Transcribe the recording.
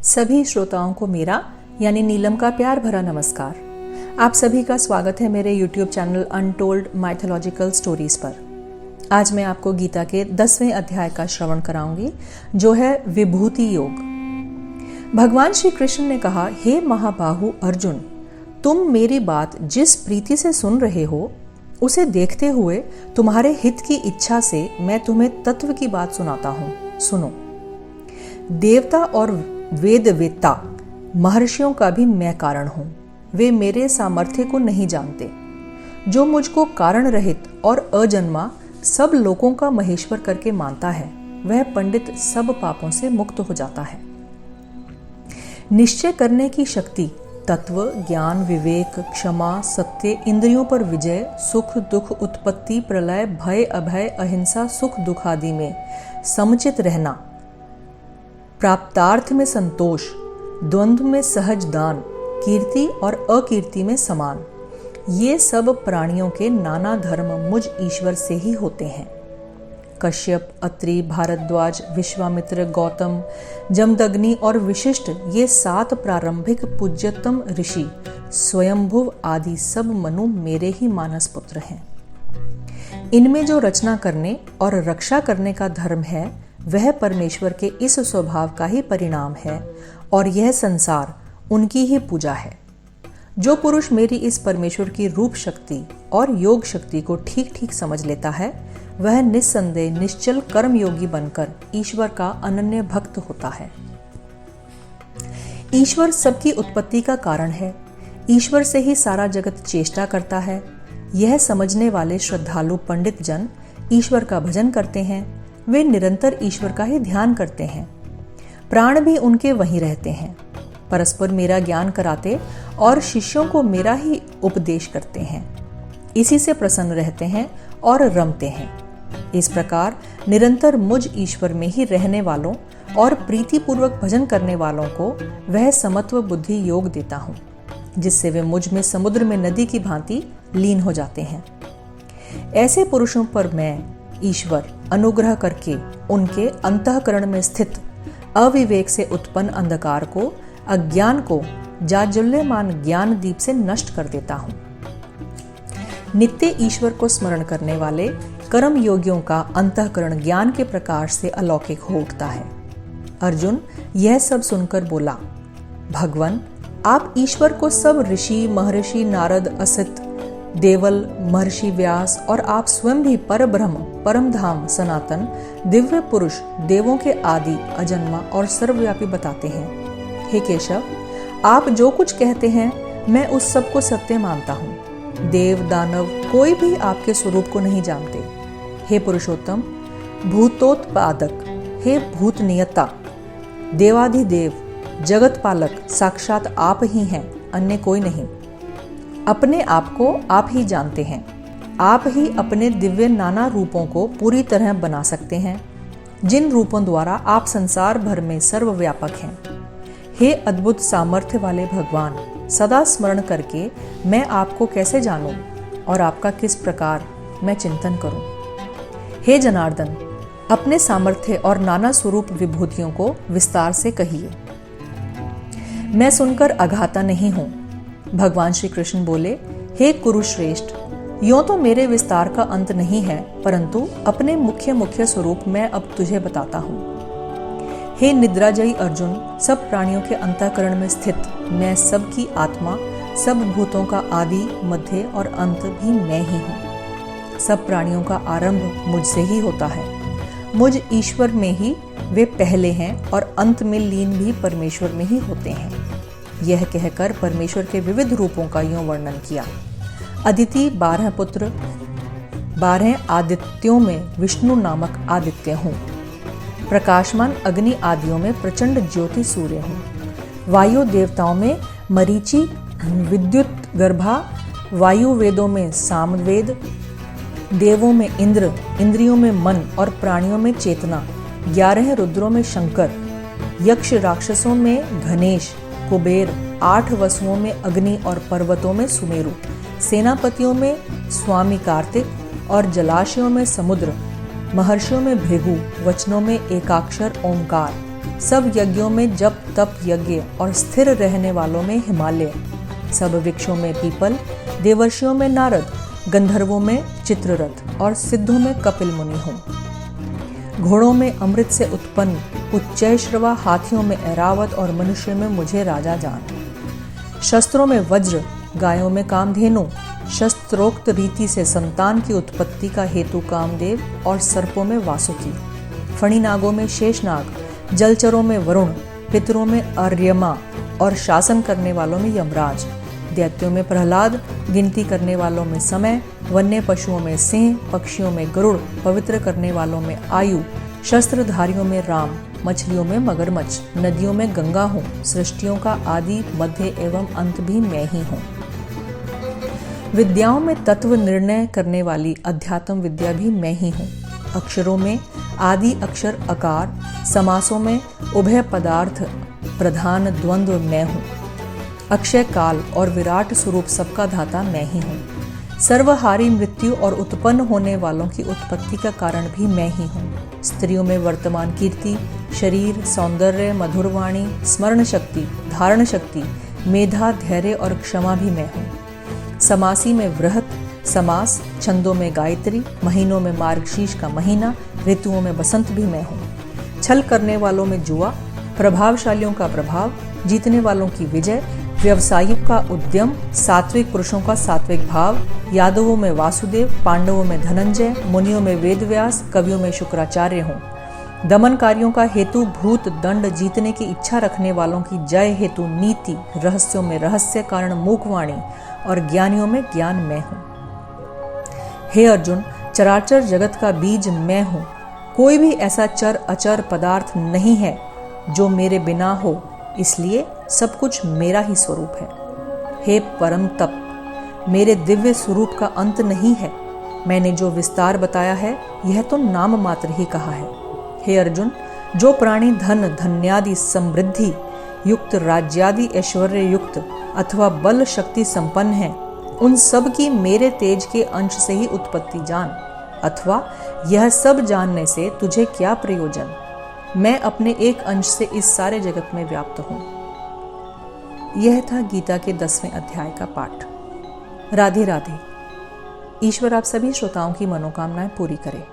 सभी श्रोताओं को मेरा यानी नीलम का प्यार भरा नमस्कार। आप सभी का स्वागत है मेरे YouTube channel untold mythological stories पर। आज मैं आपको गीता के 10वें अध्याय का श्रवण कराऊंगी, जो है विभूति योग। भगवान श्री कृष्ण ने कहा, हे महाबाहु अर्जुन, तुम मेरी बात जिस प्रीति से सुन रहे हो, उसे देखते हुए तुम्हारे हित की इच्छा से मैं तुम्हें तत्व की बात सुनाता हूं। सुनो। देवता और वेदवेत्ता महर्षियों का भी मैं कारण हूं। वे मेरे सामर्थ्य को नहीं जानते। जो मुझको कारण रहित और अजन्मा सब लोगों का महेश्वर करके मानता है, वह पंडित सब पापों से मुक्त हो जाता है। निश्चय करने की शक्ति, तत्व, ज्ञान, विवेक, क्षमा, सत्य, इंद्रियों पर विजय, सुख दुख, उत्पत्ति, प्रलय, भय, अभय, अहिंसा, सुख दुख आदि में समुचित रहना, प्राप्तार्थ में संतोष, द्वंद्व में सहज दान, कीर्ति और अकीर्ति में समान, ये सब प्राणियों के नाना धर्म मुझ ईश्वर से ही होते हैं। कश्यप, अत्रि, भारद्वाज, विश्वामित्र, गौतम, जमदग्नि और विशिष्ट, ये 7 प्रारंभिक पूज्यतम ऋषि, स्वयंभुव आदि सब मनु मेरे ही मानस पुत्र हैं। इनमें जो रचना करने और रक्षा करने का धर्म है, वह परमेश्वर के इस स्वभाव का ही परिणाम है और यह संसार उनकी ही पूजा है। जो पुरुष मेरी इस परमेश्वर की रूप शक्ति और योग शक्ति को ठीक ठीक समझ लेता है, वह निस्संदेह निश्चल कर्म योगी बनकर ईश्वर का अनन्य भक्त होता है। ईश्वर सबकी उत्पत्ति का कारण है। ईश्वर से ही सारा जगत चेष्टा करता है। यह समझने वाले श्रद्धालु पंडित जन ईश्वर का भजन करते हैं। वे निरंतर ईश्वर का ही ध्यान करते हैं। प्राण भी उनके वहीं रहते हैं। परस्पर मेरा ज्ञान कराते और शिष्यों को मेरा ही उपदेश करते हैं। इसी से प्रसन्न रहते हैं और रमते हैं। इस प्रकार निरंतर मुझ ईश्वर में ही रहने वालों और प्रीतिपूर्वक भजन करने वालों को वह समत्व बुद्धि योग देता हूँ, जिससे वे मुझ में समुद्र में नदी की भांति लीन हो जाते हैं। ऐसे पुरुषों पर मैं ईश्वर अनुग्रह करके उनके अंतःकरण में स्थित अविवेक से उत्पन्न अंधकार को, अज्ञान को जाज्वल्यमान ज्ञान दीप से नष्ट कर देता हूं। नित्य ईश्वर को स्मरण करने वाले कर्म योगियों का अंतःकरण ज्ञान के प्रकाश से अलौकिक हो उठता है। अर्जुन यह सब सुनकर बोला, भगवन, आप ईश्वर को सब ऋषि, महर्षि, नारद, असित, देवल, महर्षि व्यास और आप स्वयं भी परब्रह्म, परम धाम, सनातन, दिव्य पुरुष, देवों के आदि, अजन्मा और सर्वव्यापी बताते हैं। हे केशव, आप जो कुछ कहते हैं, मैं उस सब को सत्य मानता हूँ। देव दानव कोई भी आपके स्वरूप को नहीं जानते। हे पुरुषोत्तम, भूतोत्पादक, हे भूत नियता, देवाधिदेव, जगत पालक, साक्षात आप ही हैं, अन्य कोई नहीं। अपने आप को आप ही जानते हैं। आप ही अपने दिव्य नाना रूपों को पूरी तरह बना सकते हैं, जिन रूपों द्वारा आप संसार भर में सर्वव्यापक हैं। हे अद्भुत सामर्थ्य वाले भगवान, सदा स्मरण करके मैं आपको कैसे जानूं और आपका किस प्रकार मैं चिंतन करूं। हे जनार्दन, अपने सामर्थ्य और नाना स्वरूप विभूतियों को विस्तार से कहिए। मैं सुनकर अघाता नहीं हूं। भगवान श्री कृष्ण बोले, हे कुरुश्रेष्ठ, यों तो मेरे विस्तार का अंत नहीं है, परंतु अपने मुख्य स्वरूप मैं अब तुझे बताता हूँ। हे निद्राजयी अर्जुन, सब प्राणियों के अंतःकरण में स्थित मैं सबकी आत्मा, सब भूतों का आदि, मध्य और अंत भी मैं ही हूँ। सब प्राणियों का आरंभ मुझसे ही होता है। मुझ ईश्वर में ही वे पहले हैं और अंत में लीन भी परमेश्वर में ही होते हैं। यह कहकर परमेश्वर के विविध रूपों का यूं वर्णन किया। अदिति 12 पुत्र, 12 आदित्यों में विष्णु नामक आदित्य हूँ। प्रकाशमान अग्नि आदियों में प्रचंड ज्योति सूर्य हूँ। वायु देवताओं में मरीचि, विद्युत गर्भा, वायु वेदों में सामवेद, देवों में इंद्र, इंद्रियों में मन और प्राणियों में चेतना, 11 रुद्रों में शंकर, यक्ष राक्षसों में गणेश, कुबेर, 8 वसुओं में अग्नि और पर्वतों में सुमेरु, सेनापतियों में स्वामी कार्तिक और जलाशयों में समुद्र, महर्षियों में भृगु, वचनों में एकाक्षर ओंकार, सब यज्ञों में जप तप यज्ञ और स्थिर रहने वालों में हिमालय, सब वृक्षों में पीपल, देवर्षियों में नारद, गंधर्वों में चित्ररथ और सिद्धों में कपिल मुनि हों। घोड़ों में अमृत से उत्पन्न उच्चैश्रवा, हाथियों में ऐरावत और मनुष्य में मुझे राजा जान। शस्त्रों में वज्र, गायों में कामधेनु, शस्त्रोक्त रीति से संतान की उत्पत्ति का हेतु कामदेव और सर्पों में वासुकी, फणिनागों में शेषनाग, जलचरों में वरुण, पितरों में अर्यमा और शासन करने वालों में यमराज, दैत्यों में प्रहलाद, गिनती करने वालों में समय, वन्य पशुओं में सिंह, पक्षियों में गरुड़, पवित्र करने वालों में आयु, शस्त्रधारियों में राम, मछलियों में मगरमच्छ, नदियों में गंगा हूँ, सृष्टियों का आदि मध्य एवं अंत भी मैं ही हूँ। विद्याओं में तत्व निर्णय करने वाली अध्यात्म विद्या भी मैं ही हूँ। अक्षरों में आदि अक्षर अकार, समासों में उभय पदार्थ प्रधान द्वंद्व मैं हूँ। अक्षय काल और विराट स्वरूप सबका धाता मैं ही हूँ। सर्वहारी मृत्यु और उत्पन्न होने वालों की उत्पत्ति का कारण भी मैं ही हूँ। स्त्रियों में वर्तमान कीर्ति, शरीर, सौंदर्य, मधुरवाणी, स्मरण शक्ति, धारण शक्ति, मेधा, धैर्य और क्षमा भी मैं हूँ। समासी में वृहत समास, छंदों में गायत्री, महीनों में मार्गशीर्ष का महीना, ऋतुओं में बसंत भी मैं हूँ। छल करने वालों में जुआ, प्रभावशालियों का प्रभाव, जीतने वालों की विजय, व्यवसायियों का उद्यम, सात्विक पुरुषों का सात्विक भाव, यादवों में वासुदेव, पांडवों में धनंजय, मुनियों में वेदव्यास, कवियों में शुक्राचार्य हूँ। दमनकारियों का हेतु भूत दंड, जीतने की इच्छा रखने वालों की जय हेतु नीति, रहस्यों में रहस्य कारण मूकवाणी और ज्ञानियों में ज्ञान मैं हूँ। हे अर्जुन, चराचर जगत का बीज मैं हूँ। कोई भी ऐसा चर अचर पदार्थ नहीं है जो मेरे बिना हो, इसलिए सब कुछ मेरा ही स्वरूप है। हे परम तप, मेरे दिव्य स्वरूप का अंत नहीं है। मैंने जो विस्तार बताया है यह तो नाम मात्र ही कहा है। हे अर्जुन, जो प्राणी धन धन्यादि समृद्धि युक्त, राज्यादि ऐश्वर्य युक्त अथवा बल शक्ति संपन्न है, उन सब की मेरे तेज के अंश से ही उत्पत्ति जान। अथवा यह सब जानने से तुझे क्या प्रयोजन? मैं अपने एक अंश से इस सारे जगत में व्याप्त हूँ। यह था गीता के 10वें अध्याय का पाठ। राधे राधे। ईश्वर आप सभी श्रोताओं की मनोकामनाएं पूरी करे।